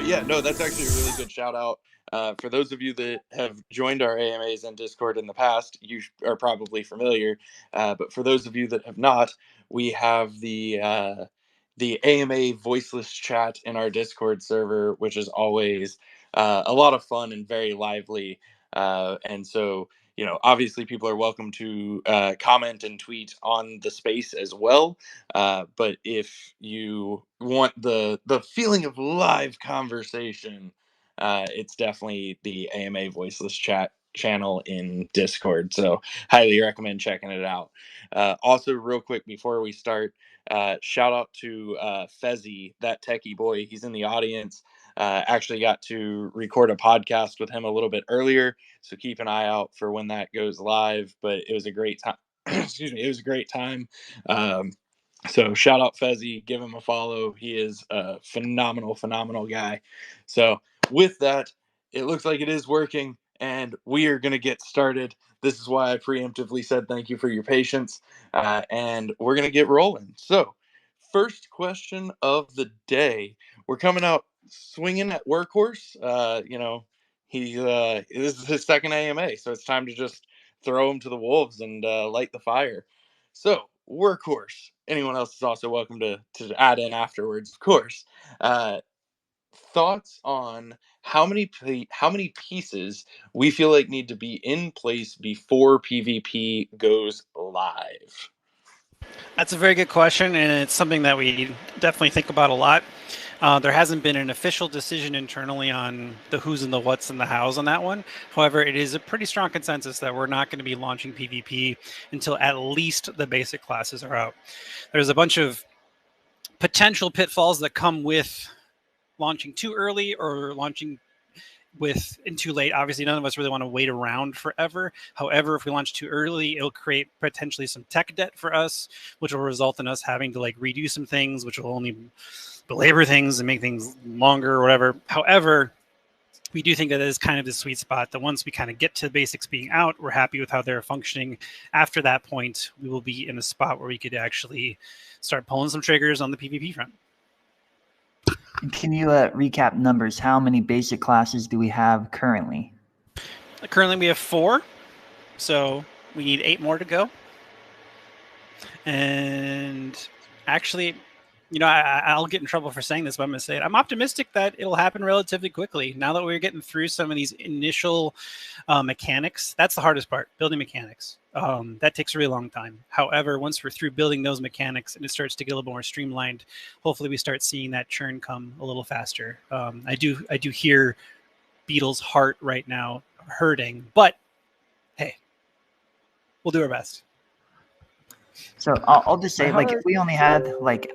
Yeah, no, that's actually a really good shout out. For those of you that have joined our AMAs and Discord in the past, you are probably familiar. But for those of you that have not, we have the AMA voiceless chat in our Discord server, which is always a lot of fun and very lively. And so, obviously, people are welcome to comment and tweet on the space as well. But if you want the feeling of live conversation, it's definitely the AMA Voiceless Chat channel in Discord. So highly recommend checking it out. Also, real quick before we start, shout out to Fezzy, that techie boy. He's in the audience. Actually got to record a podcast with him a little bit earlier, so keep an eye out for when that goes live. But it was a great time. Excuse me, it was a great time. So shout out Fezzy, give him a follow. He is a phenomenal, phenomenal guy. So with that, it looks like it is working, and we are going to get started. This is why I preemptively said thank you for your patience, and we're going to get rolling. So, first question of the day. We're coming out swinging at Workhorse. This is his second AMA, so it's time to just throw him to the wolves and light the fire. So, Workhorse. Anyone else is also welcome to add in afterwards, of course. Uh, Thoughts on how many pieces we feel like need to be in place before PvP goes live? That's a very good question, and it's something that we definitely think about a lot. There hasn't been an official decision internally on the who's and the what's and the hows on that one. However, it is a pretty strong consensus that we're not going to be launching PvP until at least the basic classes are out. There's a bunch of potential pitfalls that come with launching too early or launching too late. Obviously, none of us really want to wait around forever. However, if we launch too early, it'll create potentially some tech debt for us, which will result in us having to redo some things, which will only belabor things and make things longer or whatever. However, we do think that is kind of the sweet spot, that once we kind of get to basics being out, we're happy with how they're functioning. After that point, we will be in a spot where we could actually start pulling some triggers on the PvP front. Can you recap numbers? How many basic classes do we have currently? Currently, we have 4, so we need 8 more to go. And actually, I'll get in trouble for saying this, but I'm going to say it. I'm optimistic that it'll happen relatively quickly. Now that we're getting through some of these initial mechanics, that's the hardest part, building mechanics. That takes a really long time. However, once we're through building those mechanics and it starts to get a little more streamlined, hopefully we start seeing that churn come a little faster. I do hear Beetle's heart right now hurting, but hey, we'll do our best. So I'll just say, if we only had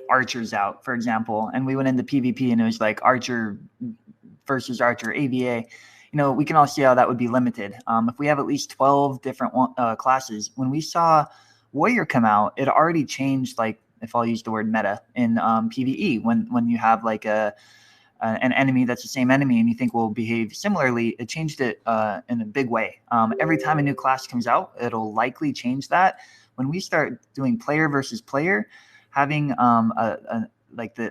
archers out, for example, and we went into PvP and it was archer versus archer, AVA, we can all see how that would be limited. If we have at least 12 different classes, when we saw warrior come out, it already changed, if I'll use the word meta in PvE, when you have an enemy that's the same enemy and you think will behave similarly, it changed it in a big way. Every time a new class comes out, it'll likely change that. When we start doing player versus player, having the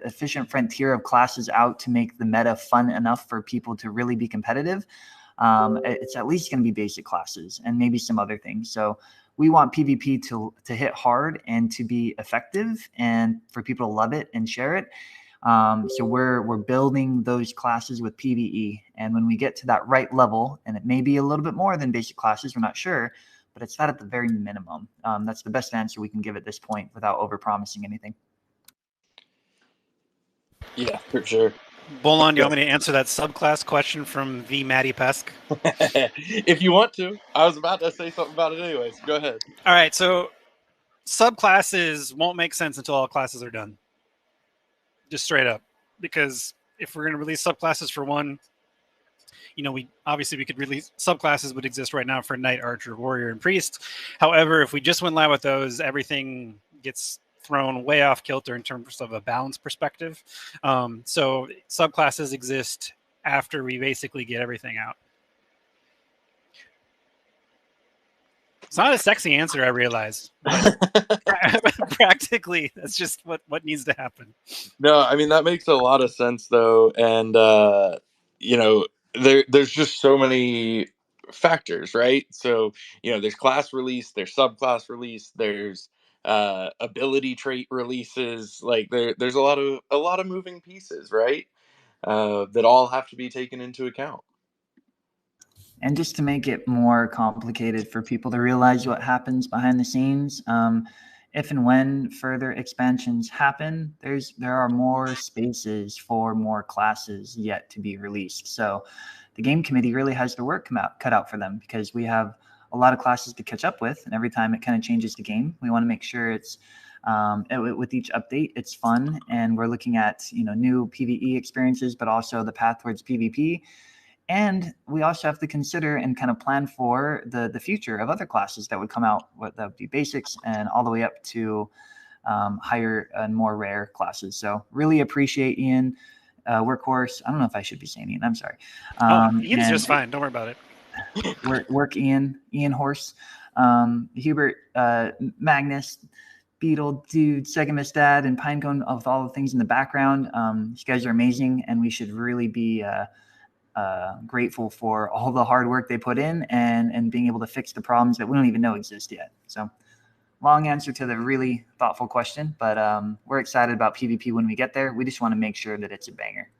efficient frontier of classes out to make the meta fun enough for people to really be competitive, it's at least going to be basic classes and maybe some other things. So we want PvP to hit hard and to be effective and for people to love it and share it. So we're building those classes with PvE. And when we get to that right level, and it may be a little bit more than basic classes, we're not sure, but it's not at the very minimum. That's the best answer we can give at this point without over-promising anything. Yeah, for sure. Bolon, you want me to answer that subclass question from the Matty Pesk? If you want to. I was about to say something about it anyways. Go ahead. All right, so subclasses won't make sense until all classes are done. Just straight up. Because if we're going to release subclasses for one, we could release subclasses would exist right now for Knight, Archer, Warrior, and Priest. However, if we just went live with those, everything gets thrown way off kilter in terms of a balance perspective. So subclasses exist after we basically get everything out. It's not a sexy answer, I realize. But practically, that's just what needs to happen. No, I mean that makes a lot of sense though, and you know, there's just so many factors, right? So there's class release, there's subclass release, there's ability trait releases. Like there's a lot of moving pieces, right? That all have to be taken into account. And just to make it more complicated for people to realize what happens behind the scenes, if and when further expansions happen, there are more spaces for more classes yet to be released. So the game committee really has their work cut out for them, because we have a lot of classes to catch up with, and every time it kind of changes the game, we want to make sure it's with each update, it's fun, and we're looking at new PvE experiences, but also the path towards PvP. And we also have to consider and kind of plan for the future of other classes that would come out. That would be basics and all the way up to higher and more rare classes. So really appreciate Ian, Workhorse. I don't know if I should be saying Ian. I'm sorry. Ian's just fine. Don't worry about it. Work Ian Horse, Hubert, Magnus, Beetle, Dude, Segamus Dad, and Pinecone, of all the things in the background. You guys are amazing, and we should really be grateful for all the hard work they put in and being able to fix the problems that we don't even know exist yet. So long answer to the really thoughtful question, but we're excited about PvP when we get there. We just want to make sure that it's a banger.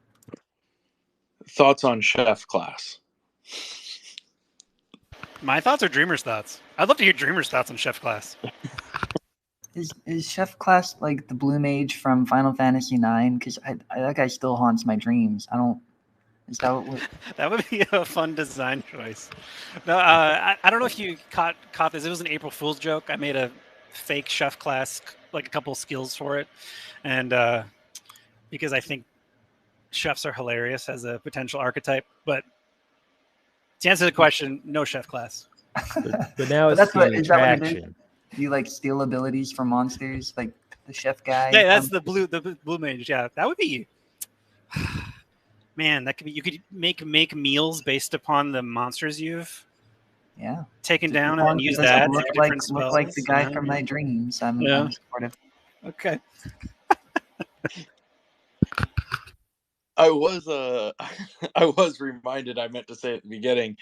Thoughts on Chef class? My thoughts are Dreamer's thoughts. I'd love to hear Dreamer's thoughts on Chef class. Is Chef class like the Blue Mage from Final Fantasy IX? Because that guy still haunts my dreams. Is that what? That would be a fun design choice. No, I don't know if you caught this. It was an April Fool's joke. I made a fake chef class, like a couple skills for it, and because I think chefs are hilarious as a potential archetype. But to answer the question, no chef class. But now it's the attraction. Do you like steal abilities from monsters, like the chef guy? Yeah, that's the blue mage. Yeah, that would be. Man, that could be. You could make meals based upon the monsters you've taken down, and then use that. Look like the guy from my dreams. I'm supportive. Okay. I was reminded. I meant to say at the beginning.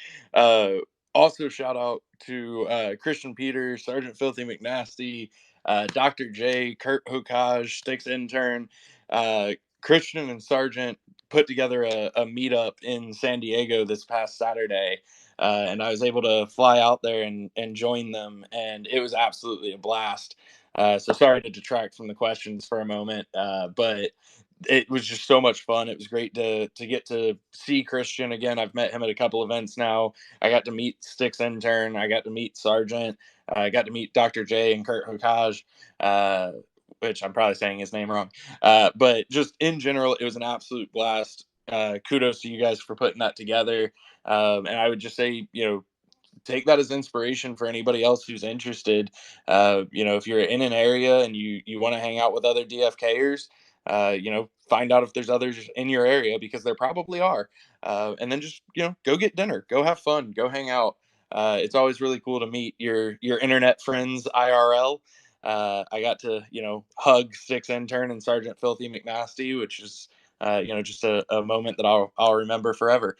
Also, shout out to Christian Peters, Sergeant Filthy McNasty, Dr. J, Kurt Hokaj, Sticks Intern, Christian and Sergeant put together a meetup in San Diego this past Saturday, and I was able to fly out there and join them, and it was absolutely a blast. So sorry to detract from the questions for a moment, but it was just so much fun. It was great to get to see Christian again. I've met him at a couple events now. I got to meet Sticks Intern. I got to meet Sergeant. I got to meet Dr. J and Kurt Hokaj, which I'm probably saying his name wrong. But just in general, it was an absolute blast. Kudos to you guys for putting that together. And I would just say, take that as inspiration for anybody else who's interested. If you're in an area and you want to hang out with other DFKers, find out if there's others in your area, because there probably are. And then just, go get dinner, go have fun, go hang out. It's always really cool to meet your internet friends IRL. I got to, hug Sticks Intern and Sergeant Filthy McNasty, which is, just a moment that I'll remember forever.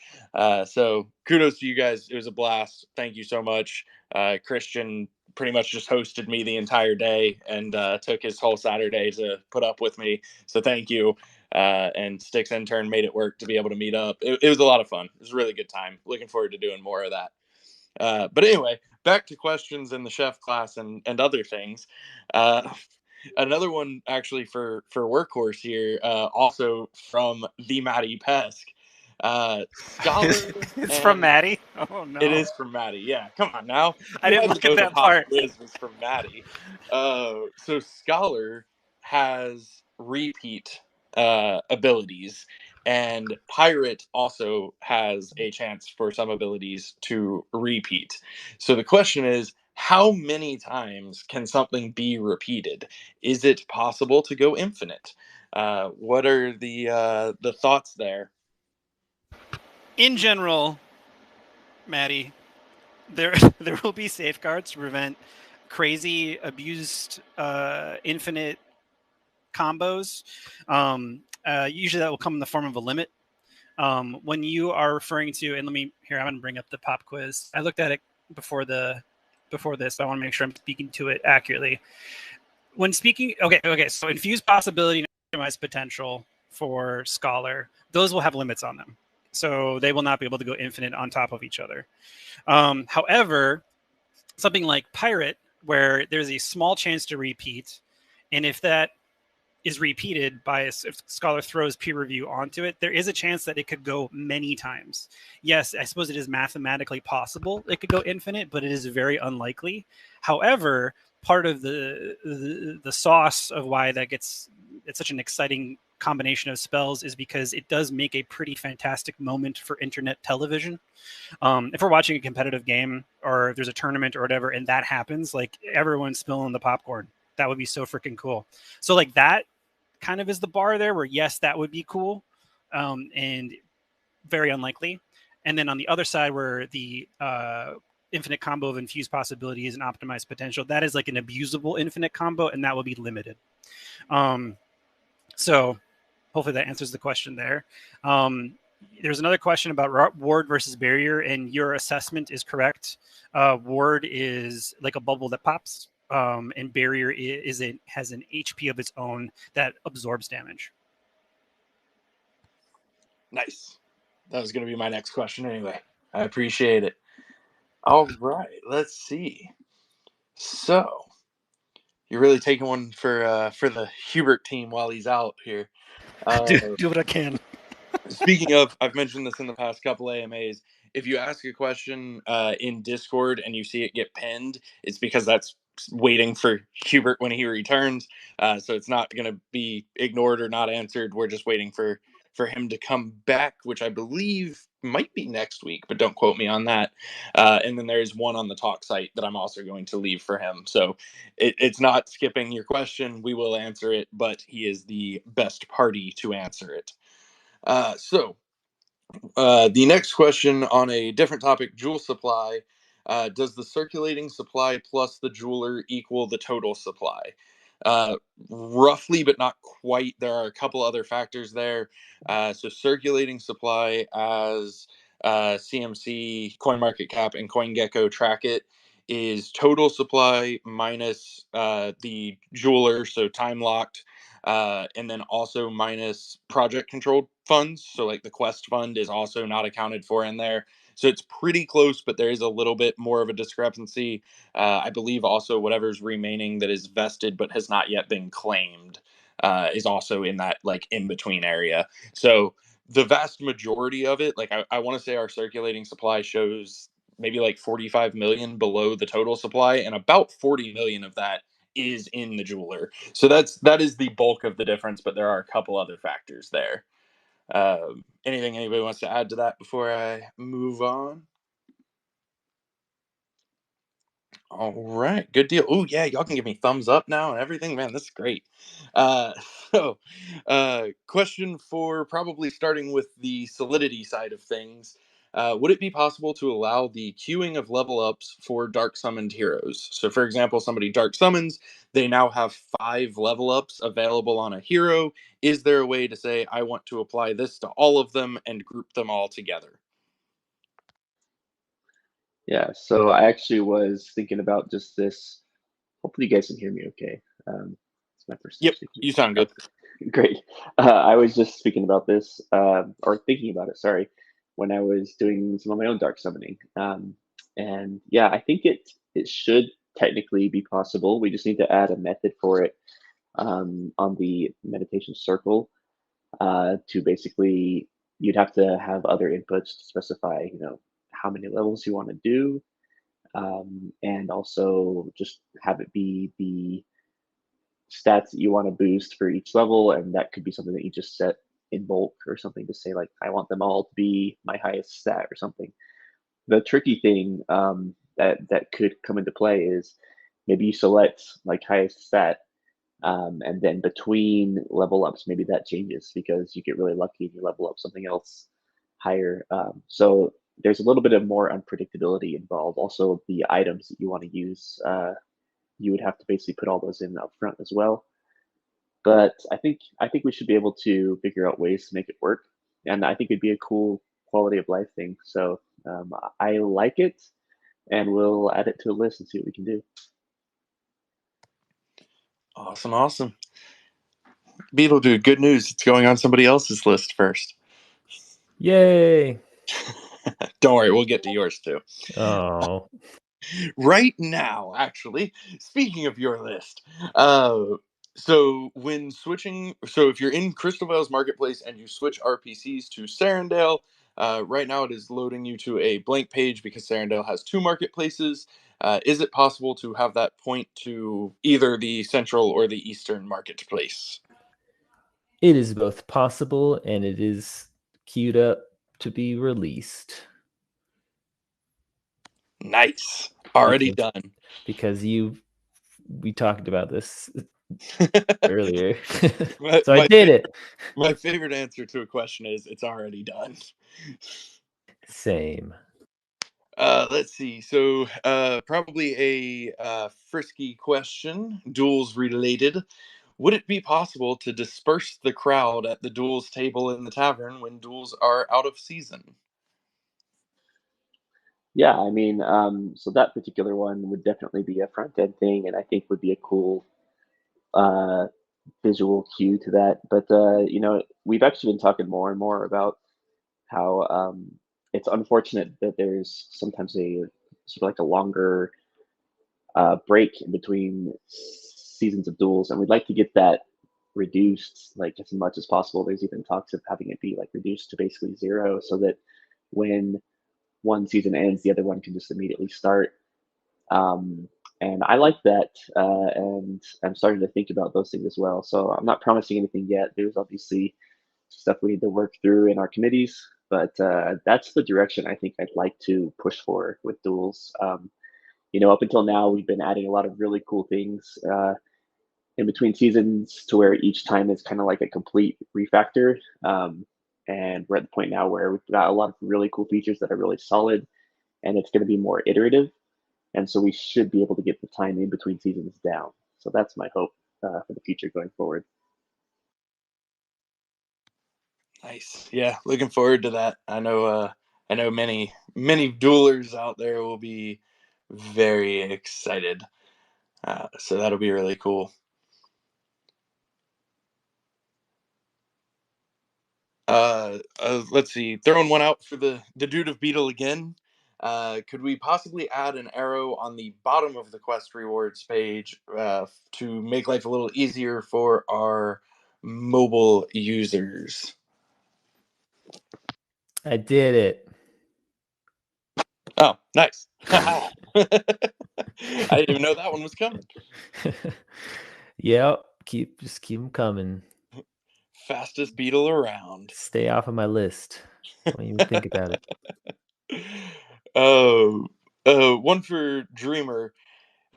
So kudos to you guys. It was a blast. Thank you so much. Christian pretty much just hosted me the entire day and took his whole Saturday to put up with me. So thank you. And Sticks Intern made it work to be able to meet up. It was a lot of fun. It was a really good time. Looking forward to doing more of that. But anyway, back to questions in the chef class and other things. Another one actually for Workhorse here, also from the Maddie Pesk. Scholar it's from Maddie? Oh no. It is from Maddie. Yeah, come on now. I didn't look at that part. Liz was from Maddie. So Scholar has repeat abilities, and Pirate also has a chance for some abilities to repeat. So the question is, how many times can something be repeated? Is it possible to go infinite? What are the thoughts there? In general, Maddie, there will be safeguards to prevent crazy abused infinite combos. Usually that will come in the form of a limit. When you are referring to, and I'm going to bring up the pop quiz. I looked at it before this. So I want to make sure I'm speaking to it accurately. When speaking, okay. So infused possibility and optimized potential for Scholar, those will have limits on them. So they will not be able to go infinite on top of each other. However, something like Pirate, where there's a small chance to repeat, and if that is repeated if Scholar throws peer review onto it, there is a chance that it could go many times. Yes, I suppose it is mathematically possible it could go infinite, but it is very unlikely. However, part of the sauce of why it's such an exciting combination of spells is because it does make a pretty fantastic moment for internet television. If we're watching a competitive game or if there's a tournament or whatever, and that happens, like everyone's spilling the popcorn. That would be so freaking cool. So like that kind of is the bar there where yes, that would be cool, and very unlikely. And then on the other side where the infinite combo of infused possibilities and optimized potential, that is like an abusable infinite combo, and that will be limited. So hopefully that answers the question there. There's another question about ward versus barrier, and your assessment is correct. Ward is like a bubble that pops, and barrier has an HP of its own that absorbs damage. Nice. That was going to be my next question anyway. I appreciate it. All right, let's see. So you're really taking one for the Hubert team while he's out here. Do what I can. Speaking of, I've mentioned this in the past couple AMAs. If you ask a question in Discord and you see it get pinned, it's because that's waiting for Hubert when he returns. So it's not going to be ignored or not answered. We're just waiting for him to come back, which I believe might be next week, but don't quote me on that. And then there's one on the talk site that I'm also going to leave for him. So it's not skipping your question. We will answer it, but he is the best party to answer it. So the next question on a different topic, jewel supply. Does the circulating supply plus the jeweler equal the total supply? Roughly, but not quite. There are a couple other factors there. So circulating supply, as CMC, CoinMarketCap, and CoinGecko track it, is total supply minus the jeweler, so time locked, and then also minus project controlled funds. So like the Quest fund is also not accounted for in there. So it's pretty close, but there is a little bit more of a discrepancy. I believe also whatever's remaining that is vested but has not yet been claimed is also in that like in between area. So the vast majority of it, like I want to say our circulating supply shows maybe like 45 million below the total supply, and about 40 million of that is in the jeweler. So that is the bulk of the difference, but there are a couple other factors there. Anything anybody wants to add to that before I move on? All right, good deal. Oh yeah, y'all can give me thumbs up now and everything, man. This is great. So, question for probably starting with the Solidity side of things. Would it be possible to allow the queuing of level ups for dark summoned heroes? So, for example, somebody dark summons, they now have 5 level ups available on a hero. Is there a way to say, I want to apply this to all of them and group them all together? Yeah, so I actually was thinking about just this. Hopefully, you guys can hear me okay. It's my first time Yep, speaking. you sound good. Great. I was just speaking about this, or thinking about it, sorry, when I was doing some of my own dark summoning. And yeah, I think it should technically be possible. We just need to add a method for it on the meditation circle to basically, you'd have to have other inputs to specify, how many levels you want to do, and also just have it be the stats that you want to boost for each level, and that could be something that you just set in bulk or something to say like, I want them all to be my highest stat or something. The tricky thing that could come into play is maybe you select like highest stat, and then between level ups, maybe that changes because you get really lucky and you level up something else higher. So there's a little bit of more unpredictability involved. Also, the items that you want to use, you would have to basically put all those in up front as well. But I think we should be able to figure out ways to make it work, and I think it'd be a cool quality of life thing. So I like it, and we'll add it to a list and see what we can do. Awesome. Beetle Dude, good news. It's going on somebody else's list first. Yay. Don't worry, we'll get to yours too. Oh. Right now, actually, speaking of your list, so when switching, so if you're in Crystal Vale's marketplace and you switch RPCs to Sarendale, right now it is loading you to a blank page because Sarendale has 2 marketplaces. Is it possible to have that point to either the central or the eastern marketplace? It is both possible, and it is queued up to be released. Nice. Already done. Because we talked about this earlier. So I did it. My favorite answer to a question is it's already done. Same. Let's see. So probably a frisky question, duels related. Would it be possible to disperse the crowd at the duels table in the tavern when duels are out of season? Yeah, I mean, so that particular one would definitely be a front end thing, and I think would be a cool visual cue to that. But we've actually been talking more and more about how it's unfortunate that there's sometimes a sort of like a longer break in between seasons of duels, and we'd like to get that reduced like as much as possible. There's even talks of having it be like reduced to basically 0, so that when one season ends, the other one can just immediately start. And I like that, and I'm starting to think about those things as well. So I'm not promising anything yet. There's obviously stuff we need to work through in our committees, but that's the direction I think I'd like to push for with duels. Up until now, we've been adding a lot of really cool things in between seasons to where each time is kind of like a complete refactor. And we're at the point now where we've got a lot of really cool features that are really solid, and it's going to be more iterative. And so we should be able to get the time in between seasons down. So that's my hope for the future going forward. Nice. Yeah, looking forward to that. I know many duelers out there will be very excited. So that'll be really cool. Let's see. Throwing one out for the dude of Beetle again. Could we possibly add an arrow on the bottom of the quest rewards page to make life a little easier for our mobile users? I did it. Oh, nice. I didn't even know that one was coming. Yep. Just keep them coming. Fastest Beetle around. Stay off of my list. Don't even think about it. One for Dreamer.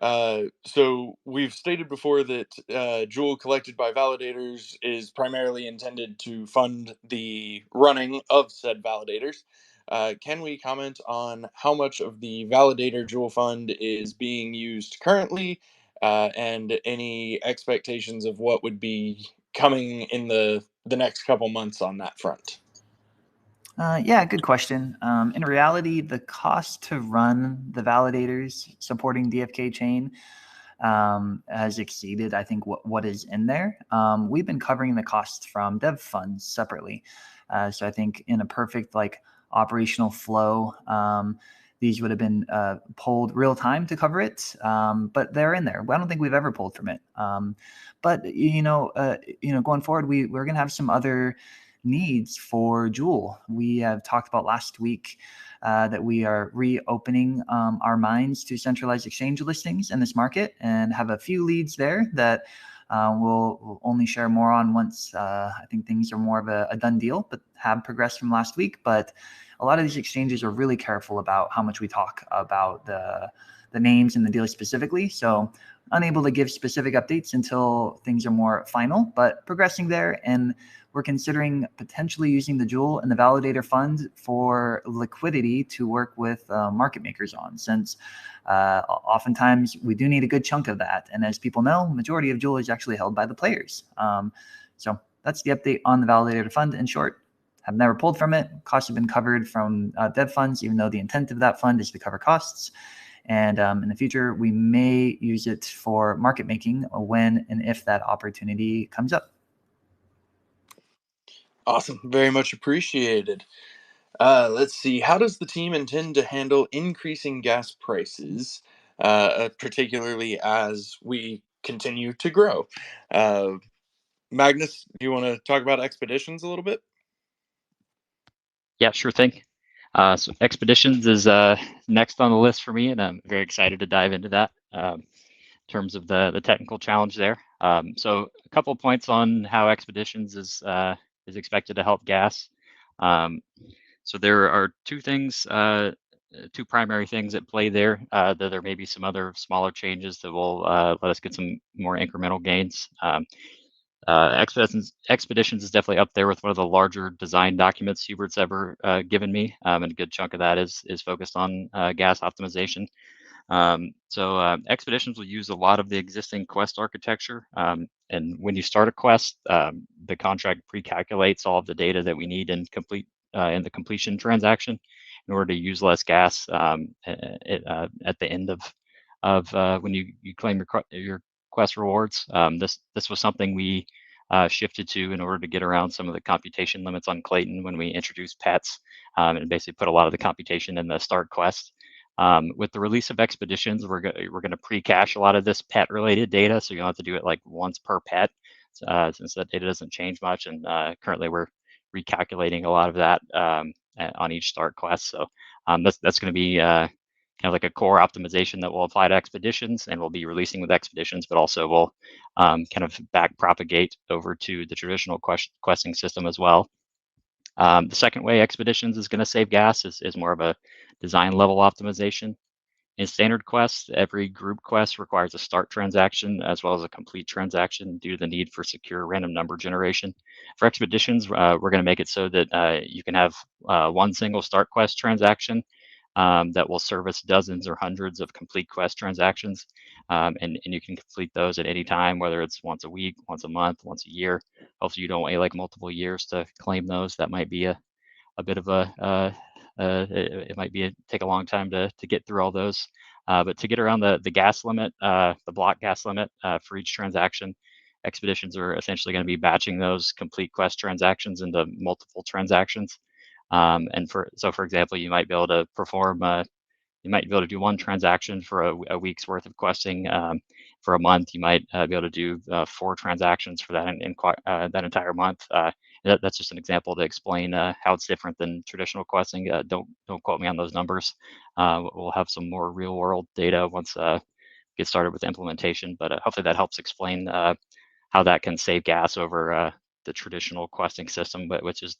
So we've stated before that Jewel collected by validators is primarily intended to fund the running of said validators. Can we comment on how much of the validator Jewel fund is being used currently, and any expectations of what would be coming in the next couple months on that front? Yeah, good question. In reality, the cost to run the validators supporting DFK chain has exceeded, I think, what is in there. We've been covering the costs from dev funds separately. So I think in a perfect operational flow, these would have been pulled real time to cover it, but they're in there. I don't think we've ever pulled from it. But going forward, we're going to have some other needs for Jewel. We have talked about last week that we are reopening our mines to centralized exchange listings in this market, and have a few leads there that we'll only share more on once I think things are more of a done deal, but have progressed from last week. But a lot of these exchanges are really careful about how much we talk about the names and the dealers specifically. So unable to give specific updates until things are more final, but progressing there. And we're considering potentially using the Joule and the Validator Fund for liquidity to work with market makers on, since oftentimes we do need a good chunk of that. And as people know, majority of Joule is actually held by the players. So that's the update on the Validator Fund in short. Have never pulled from it. Costs have been covered from dev funds, even though the intent of that fund is to cover costs. And in the future, we may use it for market making when and if that opportunity comes up. Awesome. Very much appreciated. Let's see. How does the team intend to handle increasing gas prices, particularly as we continue to grow? Magnus, do you want to talk about expeditions a little bit? Yeah, sure thing. So expeditions is next on the list for me, and I'm very excited to dive into that in terms of the technical challenge there. So a couple of points on how expeditions is expected to help gas. So there are two primary things at play there. Though there may be some other smaller changes that will let us get some more incremental gains. Expeditions is definitely up there with one of the larger design documents Hubert's ever given me, and a good chunk of that is focused on gas optimization. So expeditions will use a lot of the existing Quest architecture, and when you start a Quest, the contract pre-calculates all of the data that we need in the completion transaction in order to use less gas at the end of when you claim your Quest rewards. This was something we shifted to in order to get around some of the computation limits on Clayton when we introduced pets, and basically put a lot of the computation in the start Quest. With the release of expeditions, we're going to pre-cache a lot of this pet related data, so you don't have to do it like once per pet, since that data doesn't change much. And currently we're recalculating a lot of that on each start Quest. So that's going to be kind of like a core optimization that will apply to expeditions, and we'll be releasing with expeditions, but also will kind of back propagate over to the traditional questing system as well. The second way expeditions is going to save gas is more of a design level optimization. In standard quests, every group quest requires a start transaction as well as a complete transaction due to the need for secure random number generation. For expeditions, we're going to make it so that you can have one single start quest transaction that will service dozens or hundreds of complete quest transactions, and you can complete those at any time, whether it's once a week, once a month, once a year. Hopefully you don't wait like multiple years to claim those. That might be a bit of a it might be take a long time to get through all those. But to get around the gas limit, the block gas limit for each transaction, expeditions are essentially going to be batching those complete quest transactions into multiple transactions. And for example, you might be able to perform, you might be able to do one transaction for a week's worth of questing. For a month, you might be able to do 4 transactions for that that entire month. That's just an example to explain how it's different than traditional questing. Don't quote me on those numbers. We'll have some more real world data once get started with implementation, but hopefully that helps explain how that can save gas over the traditional questing system, which is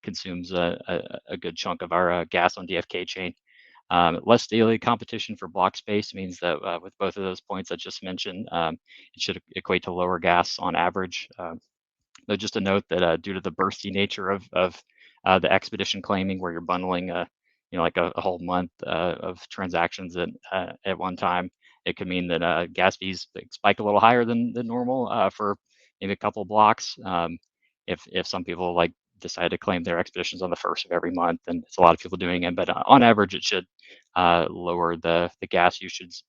consumes a good chunk of our gas on DFK chain. Less daily competition for block space means that with both of those points I just mentioned, it should equate to lower gas on average. Though just a note that due to the bursty nature of the expedition claiming, where you're bundling like a whole month of transactions at one time, it could mean that gas fees spike a little higher than normal for maybe a couple blocks. If some people decide to claim their expeditions on the first of every month, and it's a lot of people doing it, but on average it should lower the gas usage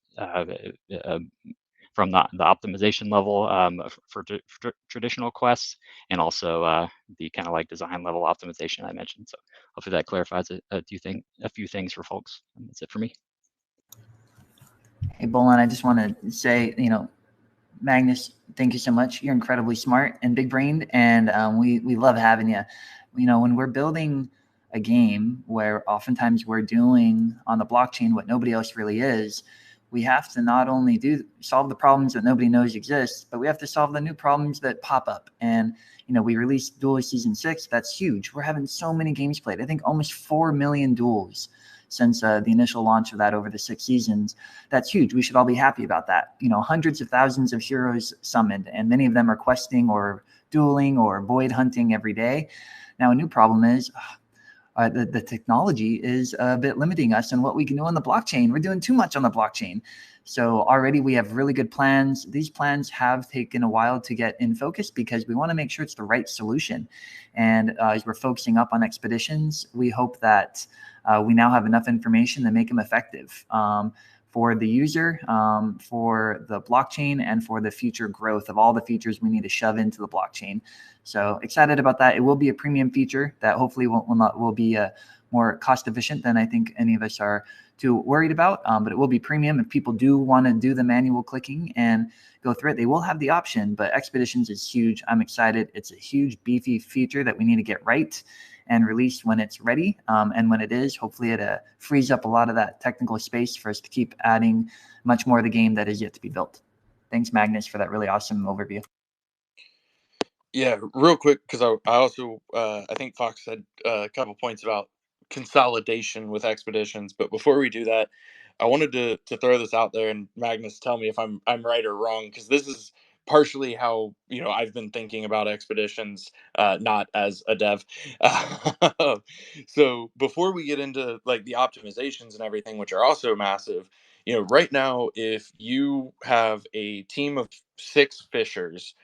from the optimization level for traditional quests, and also the kind of design level optimization I mentioned. So hopefully that clarifies a few things for folks. And that's it for me. Hey, Bolan, I just want to say, Magnus, thank you so much. You're incredibly smart and big-brained, and we love having you. When we're building a game where oftentimes we're doing on the blockchain what nobody else really is, we have to not only solve the problems that nobody knows exist, but we have to solve the new problems that pop up. And we released Duel Season 6. That's huge. We're having so many games played. I think almost 4 million duels. since the initial launch of that over the 6 seasons. That's huge. We should all be happy about that. Hundreds of thousands of heroes summoned, and many of them are questing or dueling or void hunting every day. Now, a new problem is the technology is a bit limiting us in what we can do on the blockchain. We're doing too much on the blockchain. So already we have really good plans. These plans have taken a while to get in focus because we want to make sure it's the right solution. And as we're focusing up on expeditions, we hope that we now have enough information to make them effective for the user, for the blockchain, and for the future growth of all the features we need to shove into the blockchain. So excited about that. It will be a premium feature that hopefully will be more cost efficient than I think any of us are too worried about, but it will be premium. If people do want to do the manual clicking and go through it, they will have the option. But Expeditions is huge. I'm excited. It's a huge, beefy feature that we need to get right and released when it's ready. And when it is, hopefully it frees up a lot of that technical space for us to keep adding much more of the game that is yet to be built. Thanks, Magnus, for that really awesome overview. Yeah, real quick, because I also I think Fox said a couple points about consolidation with Expeditions, but before we do that, I wanted to throw this out there, and Magnus, tell me if I'm right or wrong, because this is partially how I've been thinking about Expeditions, not as a dev. So before we get into like the optimizations and everything, which are also massive, right now, if you have a team of 6 fishers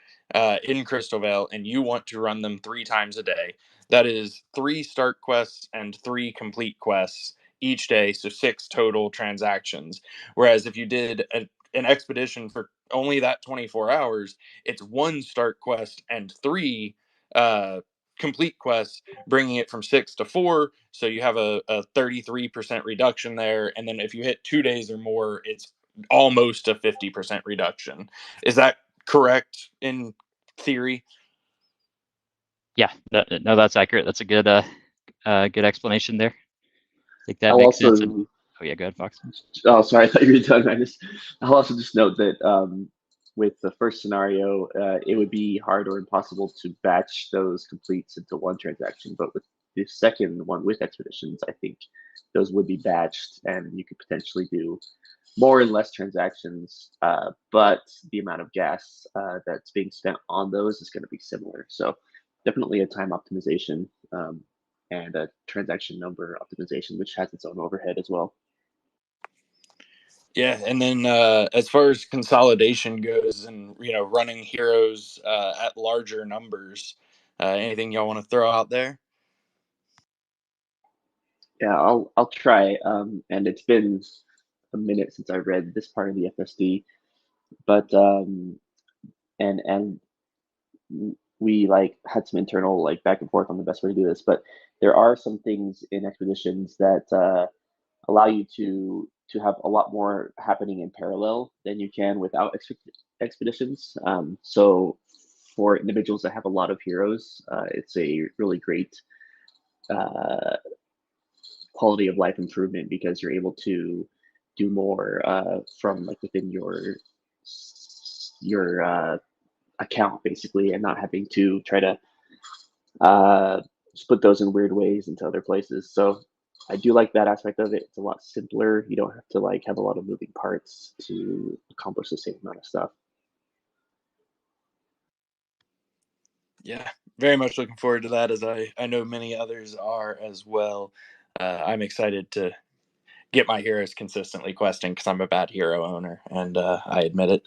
in Crystal Vale and you want to run them 3 times a day, that is 3 start quests and 3 complete quests each day, so 6 total transactions. Whereas if you did an expedition for only that 24 hours, it's 1 start quest and 3 complete quests, bringing it from 6 to 4. So you have a 33% reduction there. And then if you hit 2 days or more, it's almost a 50% reduction. Is that correct in theory? Yeah, no, that's accurate. That's a good good explanation there. I think that I'll makes also, sense. Oh yeah, go ahead, Fox. Oh, sorry, I thought you were done. I'll also just note that with the first scenario, it would be hard or impossible to batch those completes into 1 transaction. But with the second one with Expeditions, I think those would be batched, and you could potentially do more and less transactions, but the amount of gas that's being spent on those is going to be similar. So definitely a time optimization and a transaction number optimization, which has its own overhead as well. Yeah, and then as far as consolidation goes, and running heroes at larger numbers, anything y'all want to throw out there? Yeah, I'll try. And it's been a minute since I read this part of the FSD, but and we had some internal back and forth on the best way to do this. But there are some things in Expeditions that allow you to have a lot more happening in parallel than you can without Expeditions. So for individuals that have a lot of heroes, it's a really great quality of life improvement because you're able to do more from within your account basically, and not having to try to split those in weird ways into other places. So I do like that aspect of it. It's a lot simpler. You don't have to have a lot of moving parts to accomplish the same amount of stuff. Yeah, very much looking forward to that, as I know many others are as well. I'm excited to get my heroes consistently questing because I'm a bad hero owner, and I admit it.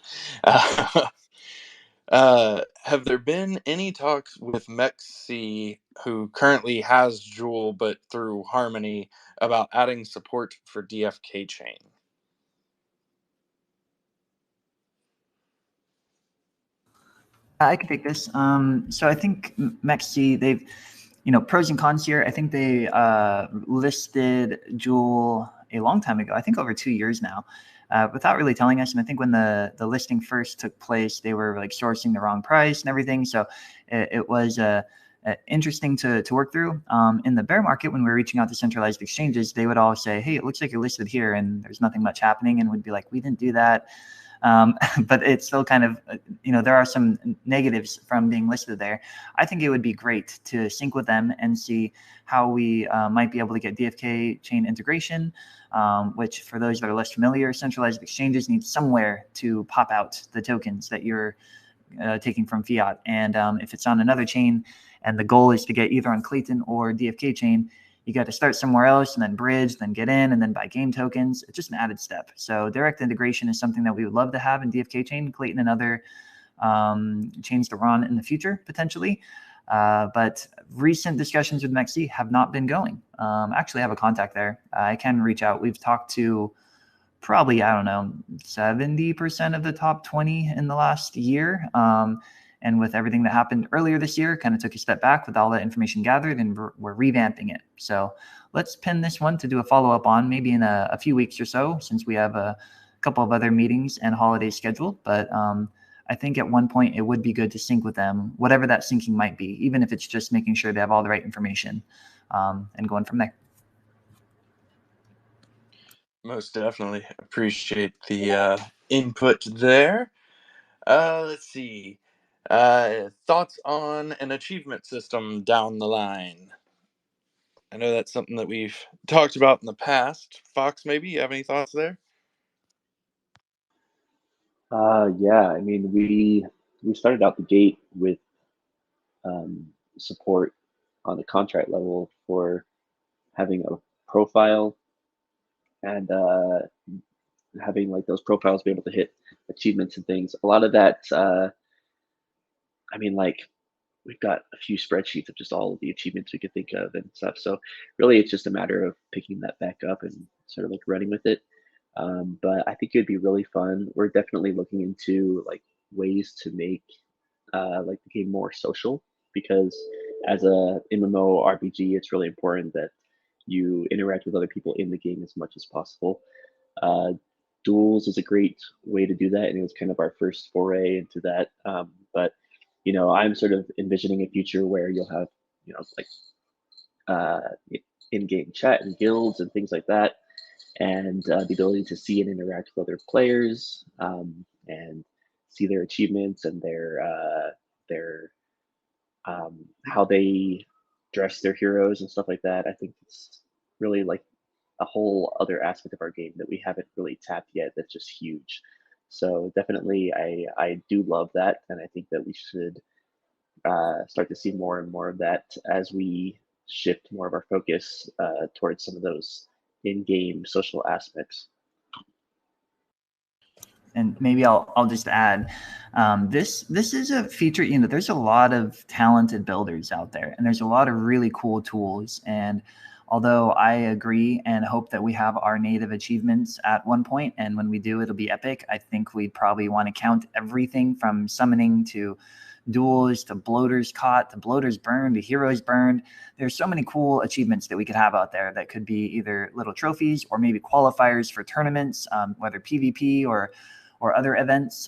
Have there been any talks with Mexi, who currently has Joule but through Harmony, about adding support for DFK chain? I can take this. So I think Mexi, they've, pros and cons here. I think they listed Joule a long time ago, I think over 2 years now, without really telling us. And I think when the listing first took place, they were sourcing the wrong price and everything. So it was interesting to work through. In the bear market, when we were reaching out to centralized exchanges, they would all say, hey, it looks like you're listed here and there's nothing much happening. And we'd be like, we didn't do that. But it's still kind of, there are some negatives from being listed there. I think it would be great to sync with them and see how we might be able to get DFK chain integration, which for those that are less familiar, centralized exchanges need somewhere to pop out the tokens that you're taking from fiat. And if it's on another chain and the goal is to get either on Clayton or DFK chain, you got to start somewhere else and then bridge, then get in and then buy game tokens. It's just an added step. So direct integration is something that we would love to have in DFK chain, Clayton, and other chains to run in the future potentially. But recent discussions with MEXC have not been going. Actually, I have a contact there. I can reach out. We've talked to probably, 70% of the top 20 in the last year. And with everything that happened earlier this year, kind of took a step back with all that information gathered, and we're revamping it. So let's pin this one to do a follow-up on maybe in a few weeks or so, since we have a couple of other meetings and holidays scheduled. But I think at one point it would be good to sync with them, whatever that syncing might be, even if it's just making sure they have all the right information and going from there. Most definitely appreciate the input there. Let's see. Thoughts on an achievement system down the line? I know that's something that we've talked about in the past. Fox, maybe you have any thoughts there? Yeah, I mean, we started out the gate with support on the contract level for having a profile and having like those profiles be able to hit achievements and things. A lot of that, I mean, like we've got a few spreadsheets of just all of the achievements we could think of and stuff. So really, it's just a matter of picking that back up and sort of like running with it. But I think it'd be really fun. We're definitely looking into like ways to make like the game more social, because as a MMO RPG, it's really important that you interact with other people in the game as much as possible. Duels is a great way to do that, and it was kind of our first foray into that. But I'm sort of envisioning a future where you'll have like in-game chat and guilds and things like that, and the ability to see and interact with other players and see their achievements and their how they dress their heroes and stuff like that. I think it's really like a whole other aspect of our game that we haven't really tapped yet. That's just huge. So definitely, I do love that, and I think that we should start to see more and more of that as we shift more of our focus towards some of those in-game social aspects. And maybe I'll just add, this is a feature. There's a lot of talented builders out there, and there's a lot of really cool tools. And although I agree and hope that we have our native achievements at one point, and when we do, it'll be epic. I think we'd probably want to count everything from summoning to duels to bloaters caught to bloaters burned to heroes burned. There's so many cool achievements that we could have out there that could be either little trophies or maybe qualifiers for tournaments, whether PvP or other events.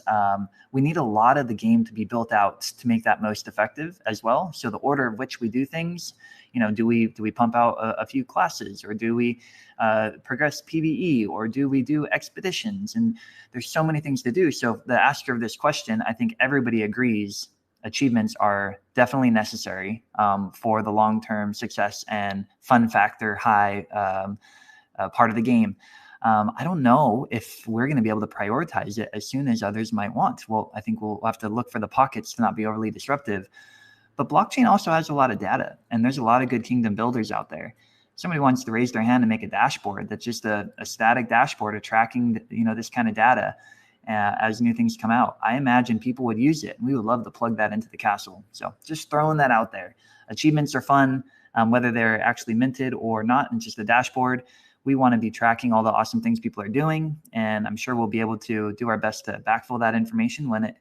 We need a lot of the game to be built out to make that most effective as well. So the order of which we do things, do we pump out a few classes, or do we progress PvE, or do we do expeditions? And there's so many things to do. So the asker of this question, I think everybody agrees achievements are definitely necessary for the long-term success and fun factor high part of the game. I don't know if we're going to be able to prioritize it as soon as others might want. Well, I think we'll have to look for the pockets to not be overly disruptive. But blockchain also has a lot of data, and there's a lot of good kingdom builders out there. Somebody wants to raise their hand and make a dashboard that's just a static dashboard of tracking this kind of data as new things come out. I imagine people would use it, and we would love to plug that into the castle. So just throwing that out there. Achievements are fun, whether they're actually minted or not, and just a dashboard. We want to be tracking all the awesome things people are doing, and I'm sure we'll be able to do our best to backfill that information when it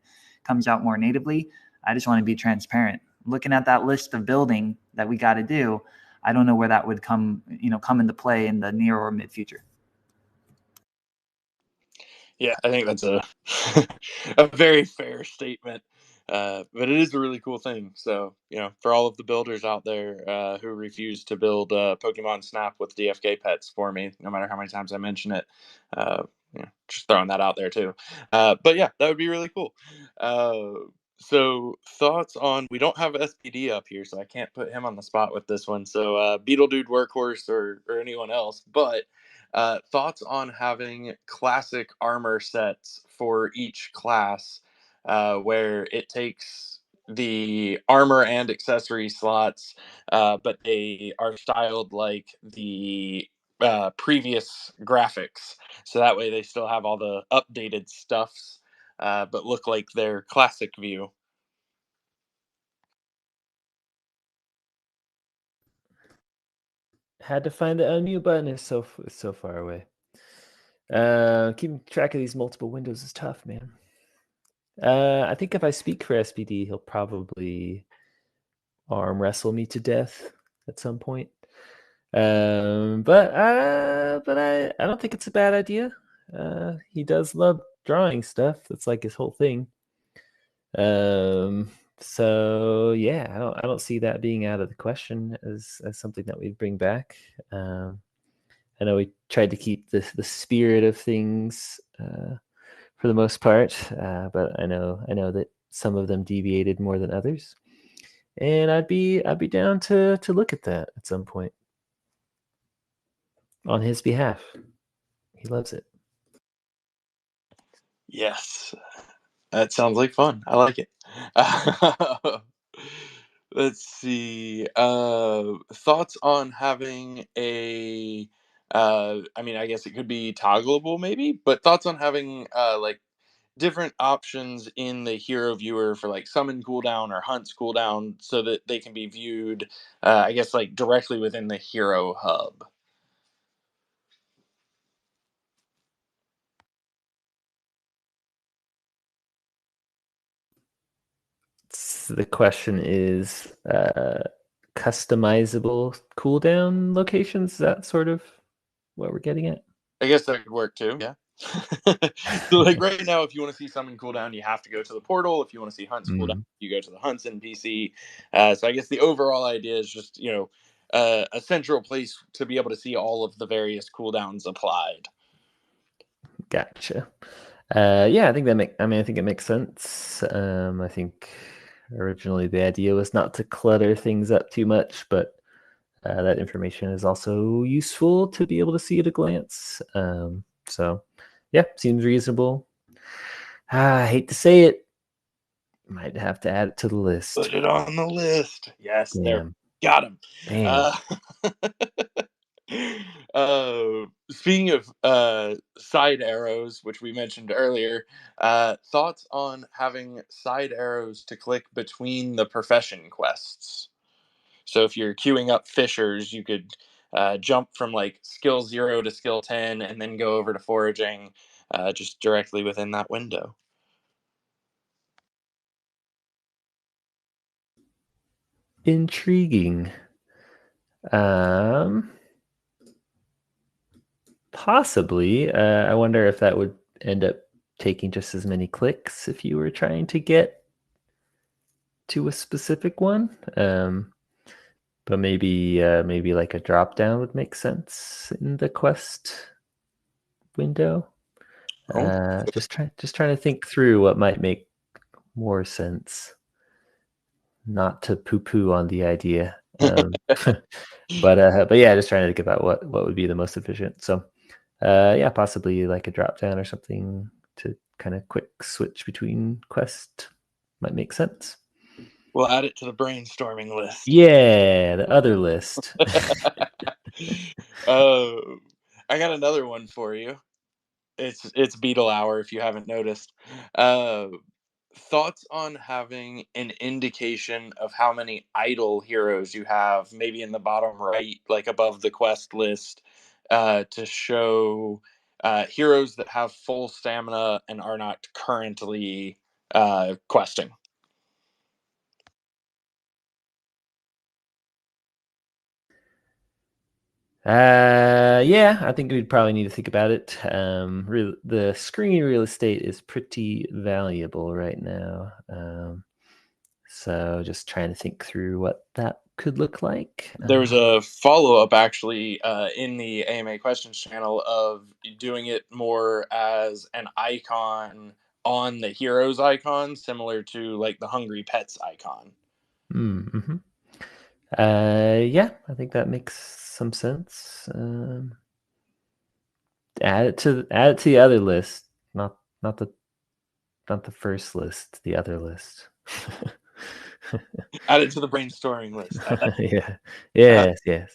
comes out more natively. I just want to be transparent. Looking at that list of building that we got to do, I don't know where that would come into play in the near or mid future. Yeah, I think that's a a very fair statement. But it is a really cool thing. So, for all of the builders out there who refuse to build Pokemon Snap with DFK pets for me, no matter how many times I mention it, just throwing that out there too. But yeah, that would be really cool. So thoughts on, we don't have SPD up here, so I can't put him on the spot with this one. So Beetle Dude, Workhorse, or anyone else, but thoughts on having classic armor sets for each class, where it takes the armor and accessory slots, but they are styled like the previous graphics, so that way they still have all the updated stuffs, but look like their classic view. Had to find the unmute button. It's so far away. Keeping track of these multiple windows is tough, man. I think if I speak for SPD, he'll probably arm wrestle me to death at some point. But I don't think it's a bad idea. He does love drawing stuff. That's like his whole thing. So yeah, I don't see that being out of the question as something that we'd bring back. I know we tried to keep the spirit of things for the most part, but I know that some of them deviated more than others, and I'd be down to look at that at some point on his behalf. He loves it. Yes, that sounds like fun. I like it. Let's see. Thoughts on having a. I mean, I guess it could be toggleable, maybe, but thoughts on having like different options in the hero viewer for like summon cooldown or hunts cooldown, so that they can be viewed, I guess, like directly within the hero hub. The question is customizable cooldown locations. Is that sort of what we're getting at? I guess that could work too. Yeah. So like right now, if you want to see summon cooldown, you have to go to the portal. If you want to see hunts cooldown, you go to the hunts NPC. So I guess the overall idea is just, a central place to be able to see all of the various cooldowns applied. Gotcha. Yeah, I think I think it makes sense. I think originally the idea was not to clutter things up too much, but that information is also useful to be able to see at a glance. So yeah, seems reasonable. I hate to say it. Might have to add it to the list. Put it on the list. Yes, Damn. there. Got him. Speaking of side arrows, which we mentioned earlier, thoughts on having side arrows to click between the profession quests. So if you're queuing up fishers, you could jump from like skill 0 to skill 10 and then go over to foraging, just directly within that window. Intriguing. Possibly. I wonder if that would end up taking just as many clicks if you were trying to get to a specific one. But maybe like a drop down would make sense in the quest window. Just trying to think through what might make more sense. Not to poo-poo on the idea, but yeah, just trying to think about what would be the most efficient. So yeah, possibly like a drop down or something to kind of quick switch between quest might make sense. We'll add it to the brainstorming list. Yeah, the other list. I got another one for you. It's Beetle Hour, if you haven't noticed. Thoughts on having an indication of how many idle heroes you have, maybe in the bottom right, like above the quest list, to show heroes that have full stamina and are not currently questing. Yeah, I think we'd probably need to think about it. The screen real estate is pretty valuable right now. So just trying to think through what that could look like. There was a follow-up actually in the AMA questions channel of doing it more as an icon on the heroes icon, similar to like the Hungry Pets icon. Mm-hmm. Yeah, I think that makes some sense. Add it to the other list, not the first list, the other list. Add it to the brainstorming list. I like Yeah. Yes. Yes.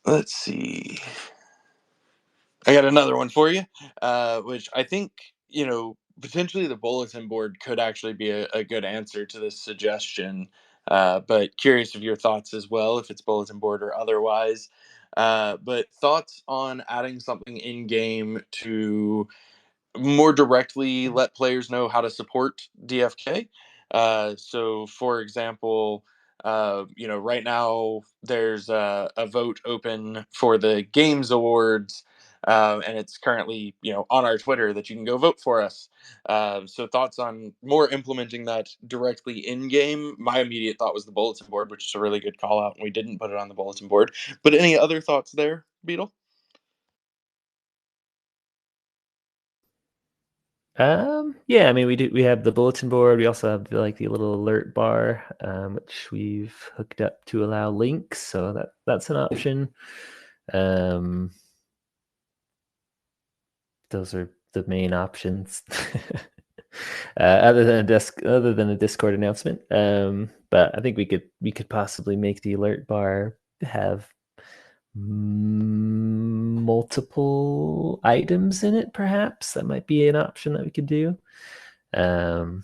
Let's see. I got another one for you, which I think, potentially the bulletin board could actually be a good answer to this suggestion. But curious of your thoughts as well, if it's bulletin board or otherwise. But thoughts on adding something in game to more directly let players know how to support DFK. So, for example, right now there's a vote open for the Games Awards, and it's currently, on our Twitter that you can go vote for us. So, thoughts on more implementing that directly in game? My immediate thought was the bulletin board, which is a really good call out, and we didn't put it on the bulletin board. But any other thoughts there, Beetle? Yeah, I mean, we have the bulletin board. We also have the little alert bar, which we've hooked up to allow links, so that's an option. Those are the main options. Other than a Discord announcement. But I think we could possibly make the alert bar have multiple items in it. Perhaps that might be an option that we could do. But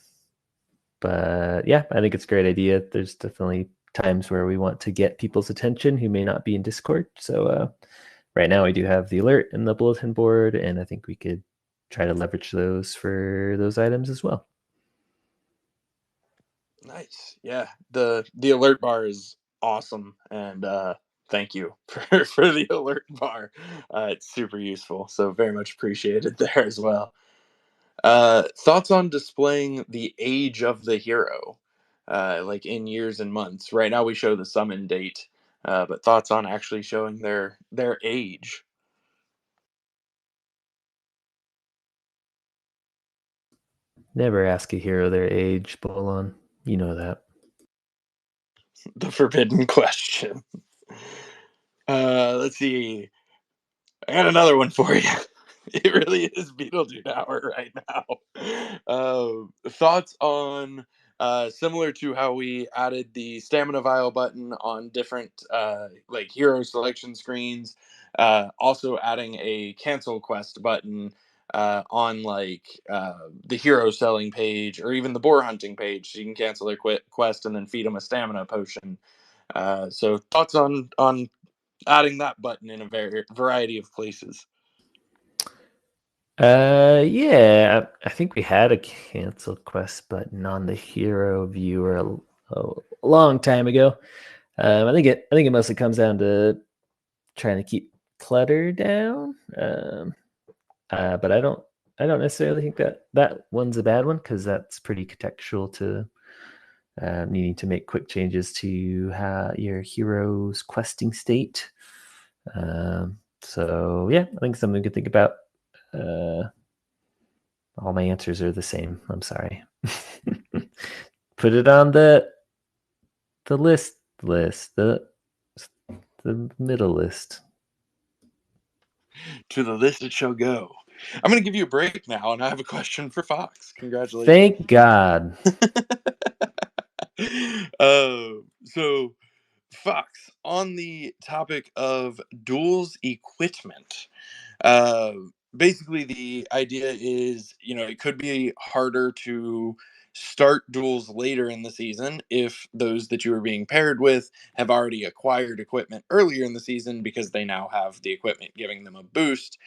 yeah, I think it's a great idea. There's definitely times where we want to get people's attention who may not be in Discord. So right now we do have the alert and the bulletin board, and I think we could try to leverage those for those items as well. Nice. Yeah. The alert bar is awesome, and thank you for the alert bar. It's super useful. So very much appreciated there as well. Thoughts on displaying the age of the hero, like in years and months? Right now we show the summon date, but thoughts on actually showing their age? Never ask a hero their age, Bolon. You know that. The forbidden question. Let's see. I got another one for you. It really is Beetlejuice Hour right now. Thoughts on similar to how we added the stamina vial button on different like hero selection screens, also adding a cancel quest button on like the hero selling page or even the boar hunting page, so you can cancel their quest and then feed them a stamina potion. So thoughts on adding that button in a variety of places? Yeah, I think we had a cancel quest button on the hero viewer a long time ago. I think it mostly comes down to trying to keep clutter down. But I don't necessarily think that one's a bad one, because that's pretty contextual to needing to make quick changes to your hero's questing state. So yeah, I think something we could think about. All my answers are the same. I'm sorry. Put it on the list, the middle list. To the list it shall go. I'm going to give you a break now, and I have a question for Fox. Congratulations. Thank God. So, Fox, on the topic of duels equipment, basically the idea is, it could be harder to start duels later in the season if those that you are being paired with have already acquired equipment earlier in the season, because they now have the equipment giving them a boost.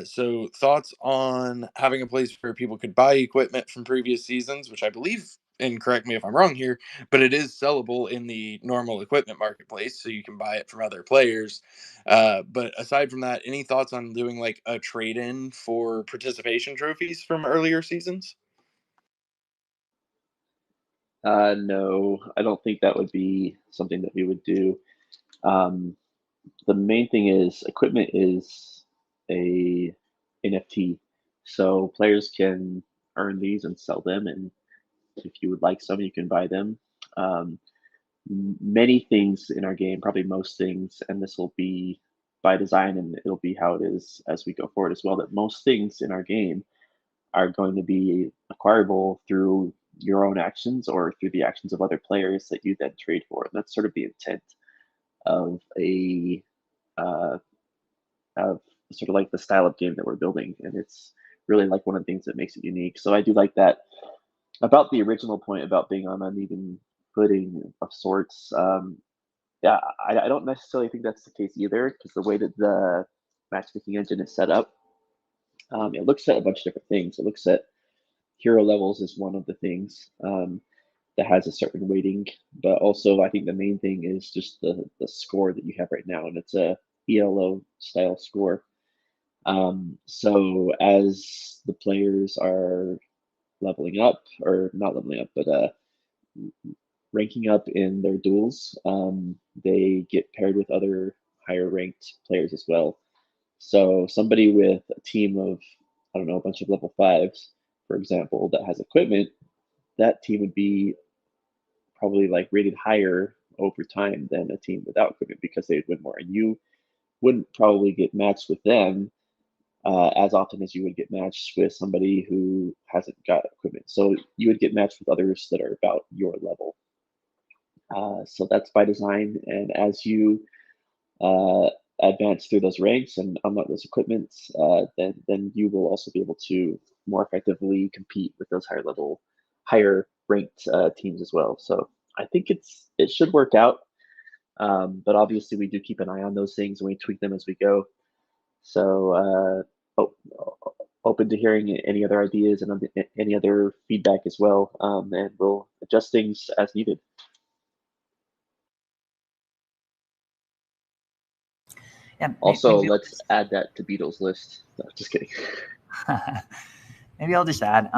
So thoughts on having a place where people could buy equipment from previous seasons, which I believe and correct me if I'm wrong here, but it is sellable in the normal equipment marketplace, so you can buy it from other players. But aside from that, any thoughts on doing like a trade-in for participation trophies from earlier seasons? No, I don't think that would be something that we would do. Um, the main thing is equipment is a NFT, so players can earn these and sell them, and if you would like some, you can buy them. Um, Many things in our game, probably most things, and this will be by design, and it'll be how it is as we go forward as well. That most things in our game are going to be acquirable through your own actions or through the actions of other players that you then trade for. And that's sort of the intent of a uh, of sort of like the style of game that we're building, and it's really like one of the things that makes it unique. So I do like that about the original point about being on uneven footing of sorts. Yeah, I don't necessarily think that's the case either, because the way that the matchmaking engine is set up, it looks at a bunch of different things. It looks at hero levels is one of the things that has a certain weighting, but also I think the main thing is just the score that you have right now, and it's a ELO style score. So as the players are leveling up, or not leveling up, but ranking up in their duels, they get paired with other higher ranked players as well. So somebody with a team of, I don't know, a bunch of level fives, for example, that has equipment, that team would be probably like rated higher over time than a team without equipment because they would win more. And you wouldn't probably get matched with them as often as you would get matched with somebody who hasn't got equipment. So you would get matched with others that are about your level. So that's by design. And as you uh, advance through those ranks and unlock those equipments, then you will also be able to more effectively compete with those higher ranked teams as well. So I think it should work out, but obviously we do keep an eye on those things and we tweak them as we go. So open to hearing any other ideas and any other feedback as well, and we'll adjust things as needed. Yeah. Also, let's add that to Beatles list. No, just kidding. Maybe I'll just add,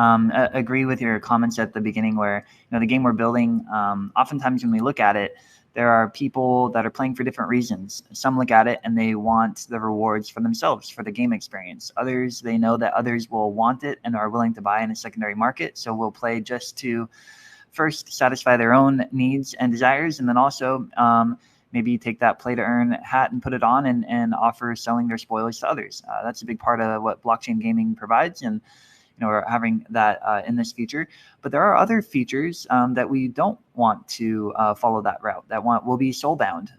agree with your comments at the beginning where, the game we're building, oftentimes when we look at it, there are people that are playing for different reasons. Some look at it and they want the rewards for themselves, for the game experience. Others, they know that others will want it and are willing to buy in a secondary market. So we'll play just to first satisfy their own needs and desires, and then also maybe take that play to earn hat and put it on and offer selling their spoilers to others. That's a big part of what blockchain gaming provides, and we're having that in this feature. But there are other features that we don't want to follow that route, that will be soul bound.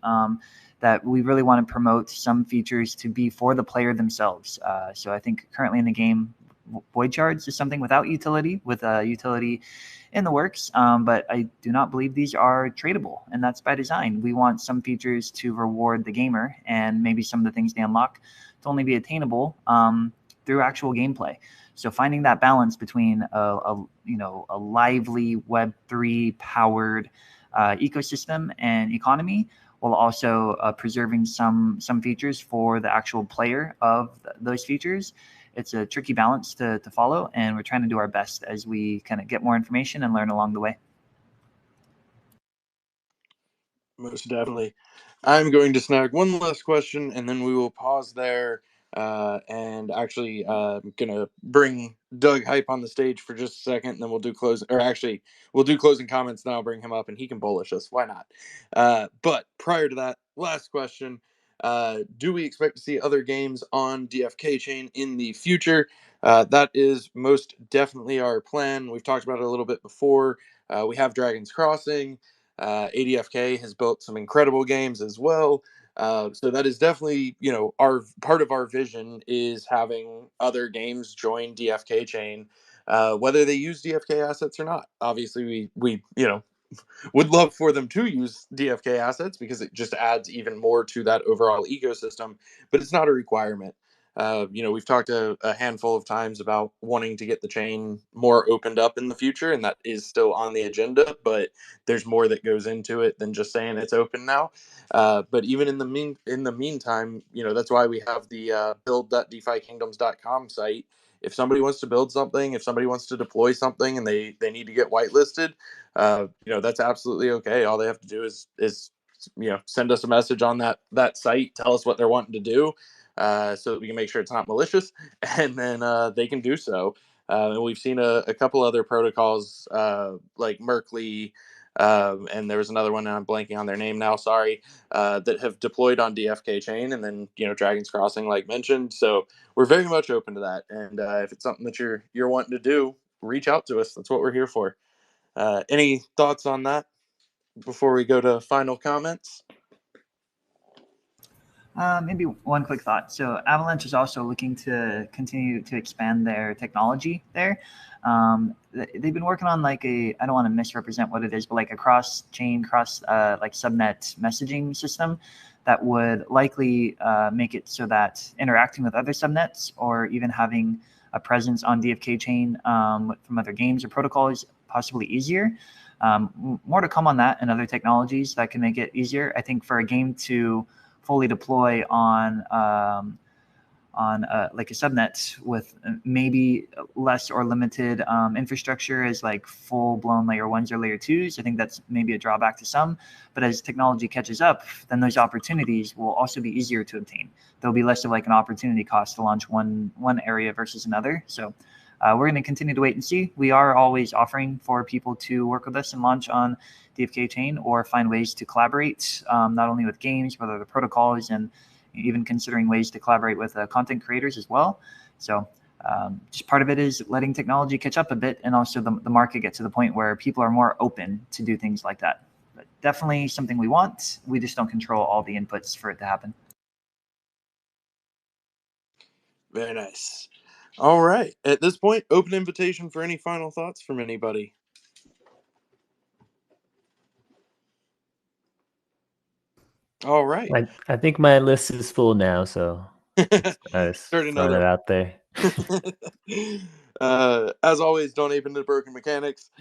That we really want to promote some features to be for the player themselves. So I think currently in the game, void shards is something without utility, with a utility in the works, but I do not believe these are tradable, and that's by design. We want some features to reward the gamer, and maybe some of the things they unlock to only be attainable through actual gameplay. So finding that balance between a lively Web3 powered ecosystem and economy, while also preserving some features for the actual player of those features. It's a tricky balance to follow, and we're trying to do our best as we kind of get more information and learn along the way. Most definitely. I'm going to snag one last question, and then we will pause there. And actually, I'm gonna bring Doug Hype on the stage for just a second, and then we'll do closing comments. Then I'll bring him up, and he can bullish us. Why not? But prior to that, last question: do we expect to see other games on DFK chain in the future? That is most definitely our plan. We've talked about it a little bit before. We have Dragon's Crossing. ADFK has built some incredible games as well. So that is definitely, our part of our vision is having other games join DFK chain, whether they use DFK assets or not. Obviously, we would love for them to use DFK assets because it just adds even more to that overall ecosystem, but it's not a requirement. We've talked a handful of times about wanting to get the chain more opened up in the future, and that is still on the agenda, but there's more that goes into it than just saying it's open now. But even in the meantime, that's why we have the build.defykingdoms.com site. If somebody wants to build something, if somebody wants to deploy something and they need to get whitelisted, that's absolutely okay. All they have to do is send us a message on that site, tell us what they're wanting to do, so that we can make sure it's not malicious, and then they can do so. And we've seen a couple other protocols like Merkley, and there was another one, and I'm blanking on their name now, sorry, that have deployed on DFK chain, and then Dragon's Crossing, like mentioned. So we're very much open to that, and if it's something that you're wanting to do, reach out to us. That's what we're here for. Any thoughts on that before we go to final comments? Maybe one quick thought. So Avalanche is also looking to continue to expand their technology there. They've been working on I don't want to misrepresent what it is, but like a cross-chain, subnet messaging system that would likely make it so that interacting with other subnets or even having a presence on DFK chain from other games or protocols is possibly easier. More to come on that and other technologies that can make it easier. I think for a game to fully deploy on like a subnet with maybe less or limited infrastructure as like full-blown layer 1s or layer 2s. I think that's maybe a drawback to some, but as technology catches up, then those opportunities will also be easier to obtain. There'll be less of like an opportunity cost to launch one area versus another. So we're going to continue to wait and see. We are always offering for people to work with us and launch on DFK chain or find ways to collaborate, not only with games, but other protocols, and even considering ways to collaborate with content creators as well. So just part of it is letting technology catch up a bit, and also the market get to the point where people are more open to do things like that. But definitely something we want. We just don't control all the inputs for it to happen. Very nice. All right. At this point, open invitation for any final thoughts from anybody. All right. I think my list is full now, so I was throwing it out there. As always, donate into Broken Mechanics.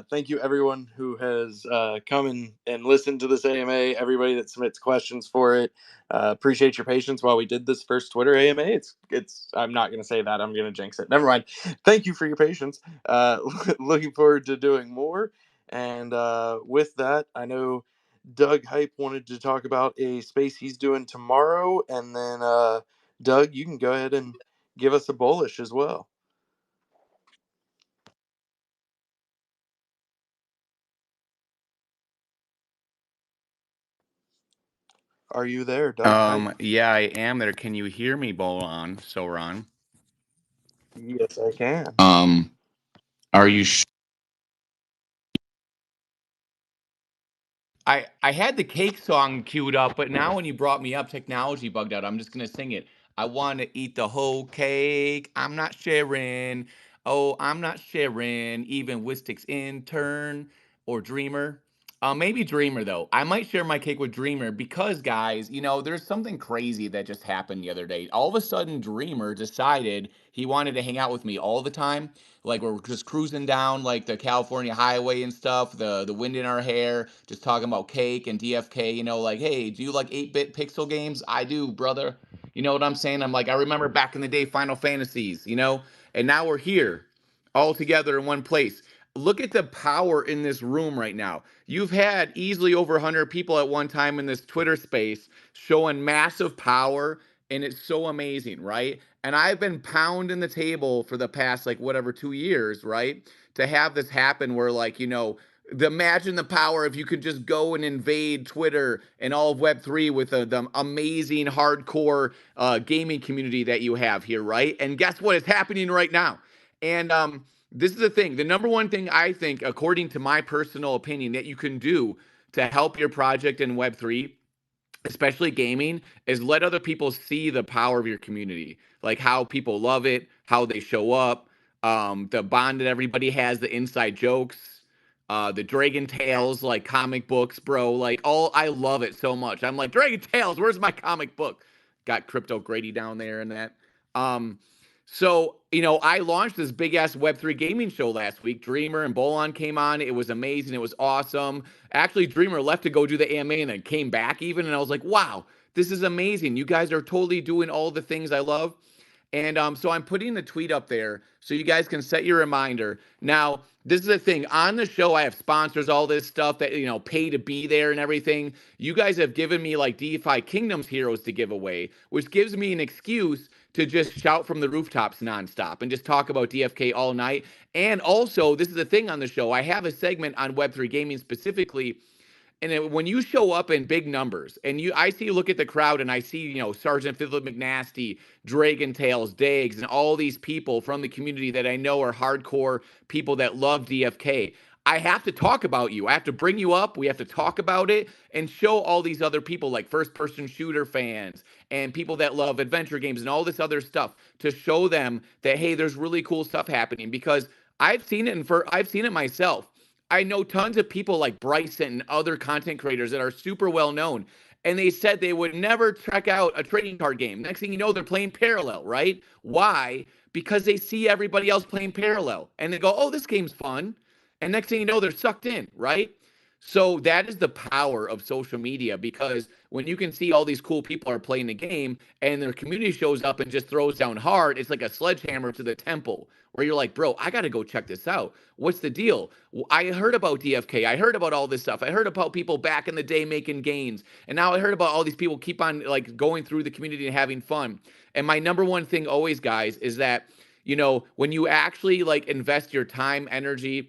Thank you, everyone who has come and listened to this AMA, everybody that submits questions for it. Appreciate your patience while we did this first Twitter AMA. It's I'm not going to say that. I'm going to jinx it. Never mind. Thank you for your patience. Looking forward to doing more. And with that, I know Doug Hype wanted to talk about a space he's doing tomorrow. And then, Doug, you can go ahead and give us a bullish as well. Are you there, Doug? Yeah, I am there. Can you hear me, Soran? Yes, I can. Are you I had the cake song queued up, but now when you brought me up, technology bugged out. I'm just gonna sing it. I want to eat the whole cake. I'm not sharing. Oh, I'm not sharing. Even Wistic's intern or Dreamer. Maybe Dreamer though. I might share my cake with Dreamer because, guys, there's something crazy that just happened the other day. All of a sudden, Dreamer decided he wanted to hang out with me all the time. Like we're just cruising down like the California highway and stuff, the wind in our hair, just talking about cake and DFK, like, hey, do you like 8-bit pixel games? I do, brother. You know what I'm saying? I'm like, I remember back in the day, Final Fantasies, and now we're here all together in one place. Look at the power in this room right now. You've had easily over 100 people at one time in this Twitter space showing massive power, and it's so amazing, right? And I've been pounding the table for the past 2 years, right? To have this happen where imagine the power if you could just go and invade Twitter and all of Web3 with the amazing hardcore gaming community that you have here, right? And guess what is happening right now? And this is the thing. The number one thing I think, according to my personal opinion, that you can do to help your project in Web3, especially gaming, is let other people see the power of your community, like how people love it, how they show up, the bond that everybody has, the inside jokes, the Dragon Tales, like comic books, bro. I love it so much. I'm like, Dragon Tales, where's my comic book? Got Crypto Grady down there and that. So, I launched this big ass Web3 gaming show last week. Dreamer and Bolon came on. It was amazing. It was awesome. Actually, Dreamer left to go do the AMA and then came back even. And I was like, wow, this is amazing. You guys are totally doing all the things I love. And so I'm putting the tweet up there so you guys can set your reminder. Now, this is the thing. On the show, I have sponsors, all this stuff that, pay to be there and everything. You guys have given me like DeFi Kingdoms heroes to give away, which gives me an excuse to just shout from the rooftops nonstop and just talk about DFK all night. And also, this is the thing on the show. I have a segment on Web3 gaming specifically. And when you show up in big numbers, and I see you look at the crowd, and I see, Sergeant Fiddler McNasty, Dragon Tales, Dags, and all these people from the community that I know are hardcore people that love DFK. I have to talk about you. I have to bring you up. We have to talk about it and show all these other people like first-person shooter fans and people that love adventure games and all this other stuff to show them that, hey, there's really cool stuff happening, because I've seen it I've seen it myself. I know tons of people like Bryson and other content creators that are super well known, and they said they would never check out a trading card game. Next thing you know, they're playing Parallel, right? Why? Because they see everybody else playing Parallel, and they go, oh, this game's fun. And next thing you know, they're sucked in, right? So that is the power of social media, because when you can see all these cool people are playing the game and their community shows up and just throws down hard, it's like a sledgehammer to the temple, where you're like, bro, I got to go check this out. What's the deal? I heard about DFK. I heard about all this stuff. I heard about people back in the day making gains. And now I heard about all these people keep on like going through the community and having fun. And my number one thing always, guys, is that, when you actually like invest your time, energy,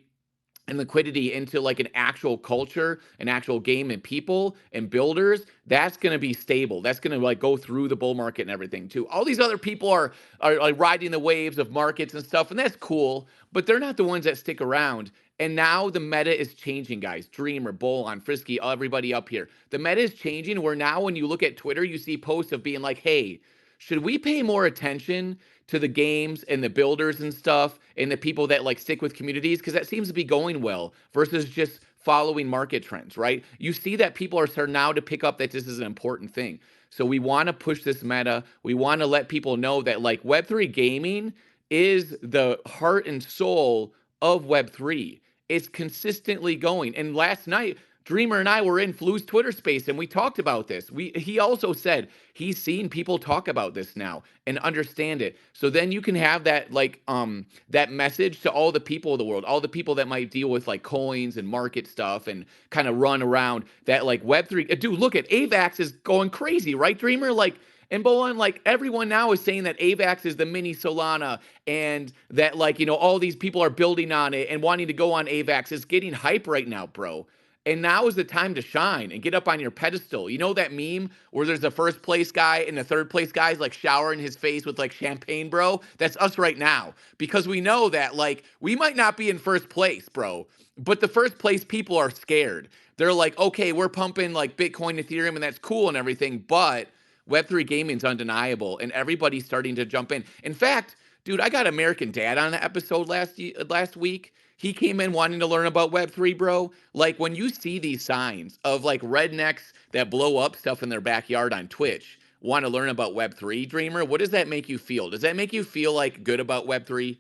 and liquidity into like an actual culture, an actual game and people and builders, that's going to be stable. That's going to like go through the bull market and everything too. All these other people are like riding the waves of markets and stuff, and that's cool, but they're not the ones that stick around. And now the meta is changing, guys. Dreamer, Bolon, Frisky, everybody up here. The meta is changing, where now when you look at Twitter, you see posts of being like, hey, should we pay more attention to the games and the builders and stuff and the people that like stick with communities? Because that seems to be going well versus just following market trends, right? You see that people are starting now to pick up that this is an important thing. So we want to push this meta. We want to let people know that like Web3 gaming is the heart and soul of Web3. It's consistently going. And last night, Dreamer and I were in Flu's Twitter space and we talked about this. He also said he's seen people talk about this now and understand it. So then you can have that like that message to all the people of the world, all the people that might deal with like coins and market stuff and kind of run around that like Web3. Dude, look at AVAX is going crazy, right, Dreamer? Like, and Bolon, like everyone now is saying that AVAX is the mini Solana and that like, all these people are building on it and wanting to go on AVAX. It's getting hype right now, bro. And now is the time to shine and get up on your pedestal. You know that meme where there's the first place guy and the third place guy's like showering his face with like champagne, bro? That's us right now, because we know that like we might not be in first place, bro, but the first place people are scared. They're like, okay, we're pumping like Bitcoin, Ethereum, and that's cool and everything, but Web3 gaming is undeniable and everybody's starting to jump in. In fact, dude, I got American Dad on the episode last week. He came in wanting to learn about Web3, bro. Like when you see these signs of like rednecks that blow up stuff in their backyard on Twitch, want to learn about Web3, Dreamer, what does that make you feel? Does that make you feel like good about Web3?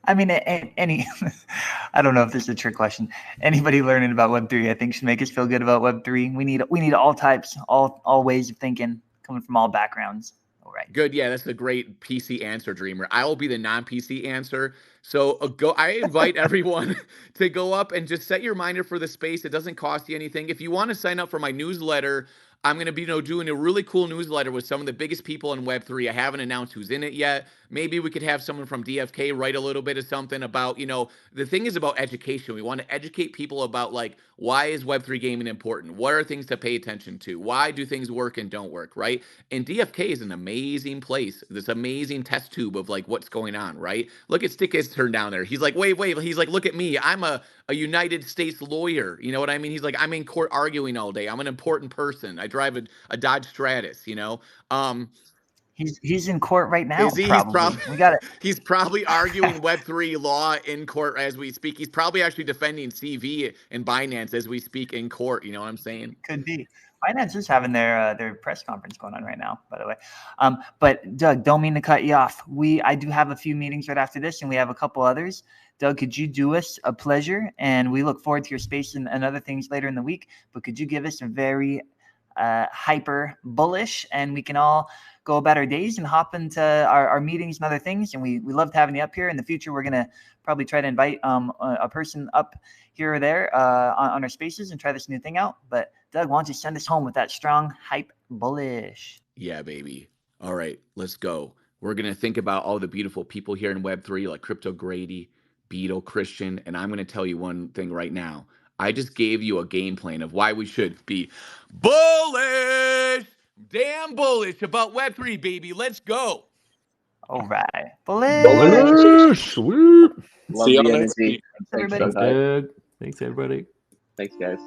I mean, I don't know if this is a trick question. Anybody learning about Web3, I think, should make us feel good about Web3. We need all types, all ways of thinking, coming from all backgrounds. All right. Good. Yeah, that's a great PC answer, Dreamer. I will be the non-PC answer. So I invite everyone to go up and just set your reminder for the space. It doesn't cost you anything. If you want to sign up for my newsletter, I'm going to be doing a really cool newsletter with some of the biggest people in Web3. I haven't announced who's in it yet. Maybe we could have someone from DFK write a little bit of something about, the thing is about education. We want to educate people about like, why is Web3 gaming important? What are things to pay attention to? Why do things work and don't work, right? And DFK is an amazing place, this amazing test tube of like what's going on, right? Look at Stick is turned down there. He's like, wait. He's like, look at me. I'm a United States lawyer. You know what I mean? He's like, I'm in court arguing all day. I'm an important person. I drive a Dodge Stratus, He's in court right now. We got it. He's probably arguing Web3 law in court as we speak. He's probably actually defending CV and Binance as we speak in court. You know what I'm saying? Could be. Finance is having their press conference going on right now, by the way. But Doug, don't mean to cut you off. I do have a few meetings right after this, and we have a couple others. Doug, could you do us a pleasure? And we look forward to your space and other things later in the week. But could you give us a very hyper bullish, and we can all go about our days and hop into our meetings and other things. And we loved having you up here. In the future, we're going to probably try to invite a person up here or there on our spaces and try this new thing out. But Doug, why don't you send us home with that strong hype bullish? Yeah, baby. All right, let's go. We're going to think about all the beautiful people here in Web3 like Crypto Grady, Beetle, Christian, and I'm going to tell you one thing right now. I just gave you a game plan of why we should be bullish, damn bullish about Web3, baby. Let's go. All right. Bullish. Bullish. Sweet. Love See the y'all next energy. week. Thanks, everybody. Doug. Thanks, everybody. Thanks, guys.